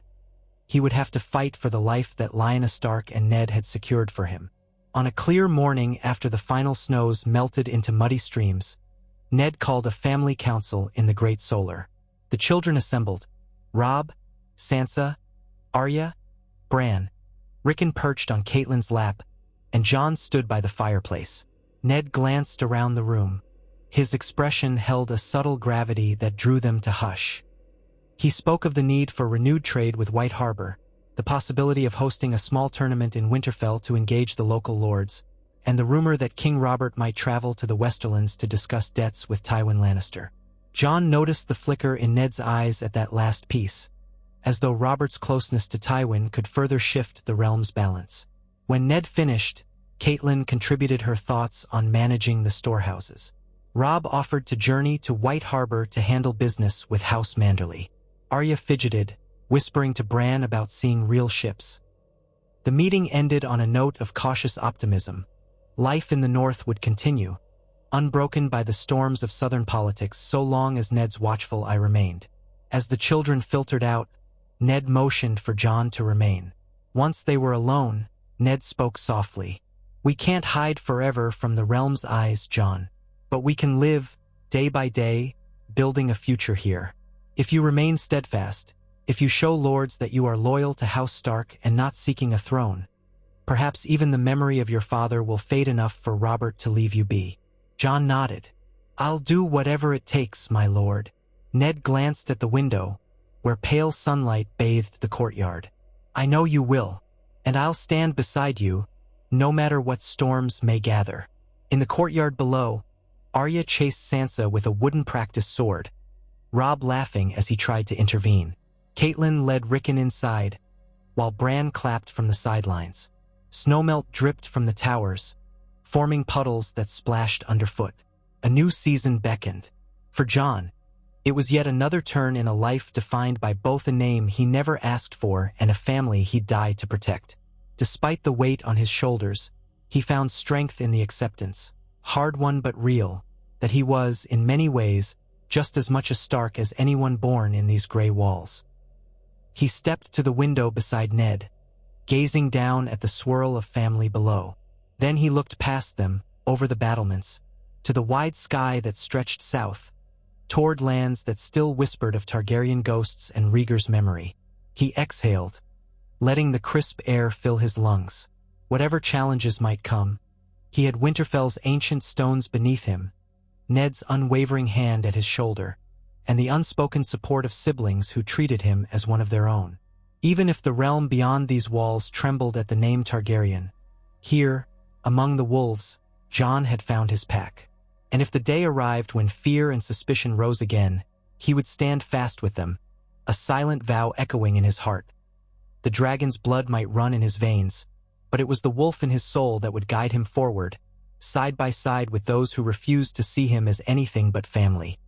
he would have to fight for the life that Lyanna Stark and Ned had secured for him. On a clear morning after the final snows melted into muddy streams, Ned called a family council in the Great Solar. The children assembled: Robb, Sansa, Arya, Bran. Rickon perched on Catelyn's lap, and Jon stood by the fireplace. Ned glanced around the room. His expression held a subtle gravity that drew them to hush. He spoke of the need for renewed trade with White Harbor, the possibility of hosting a small tournament in Winterfell to engage the local lords, and the rumor that King Robert might travel to the Westerlands to discuss debts with Tywin Lannister. Jon noticed the flicker in Ned's eyes at that last piece, as though Robert's closeness to Tywin could further shift the realm's balance. When Ned finished, Catelyn contributed her thoughts on managing the storehouses. Robb offered to journey to White Harbor to handle business with House Manderly. Arya fidgeted, whispering to Bran about seeing real ships. The meeting ended on a note of cautious optimism. Life in the North would continue, unbroken by the storms of southern politics so long as Ned's watchful eye remained. As the children filtered out, Ned motioned for Jon to remain. Once they were alone, Ned spoke softly. "We can't hide forever from the realm's eyes, Jon. But we can live, day by day, building a future here. If you remain steadfast, if you show lords that you are loyal to House Stark and not seeking a throne, perhaps even the memory of your father will fade enough for Robert to leave you be." Jon nodded. "I'll do whatever it takes, my lord." Ned glanced at the window, where pale sunlight bathed the courtyard. "I know you will, and I'll stand beside you, no matter what storms may gather." In the courtyard below, Arya chased Sansa with a wooden practice sword, Robb laughing as he tried to intervene. Catelyn led Rickon inside, while Bran clapped from the sidelines. Snowmelt dripped from the towers, forming puddles that splashed underfoot. A new season beckoned. For Jon, it was yet another turn in a life defined by both a name he never asked for and a family he'd died to protect. Despite the weight on his shoulders, he found strength in the acceptance, hard-won but real, that he was, in many ways, just as much a Stark as anyone born in these gray walls. He stepped to the window beside Ned, gazing down at the swirl of family below. Then he looked past them, over the battlements, to the wide sky that stretched south, toward lands that still whispered of Targaryen ghosts and Rhaegar's memory. He exhaled, letting the crisp air fill his lungs. Whatever challenges might come, he had Winterfell's ancient stones beneath him, Ned's unwavering hand at his shoulder, and the unspoken support of siblings who treated him as one of their own. Even if the realm beyond these walls trembled at the name Targaryen, here, among the wolves, Jon had found his pack. And if the day arrived when fear and suspicion rose again, he would stand fast with them, a silent vow echoing in his heart. The dragon's blood might run in his veins, but it was the wolf in his soul that would guide him forward, side by side with those who refused to see him as anything but family.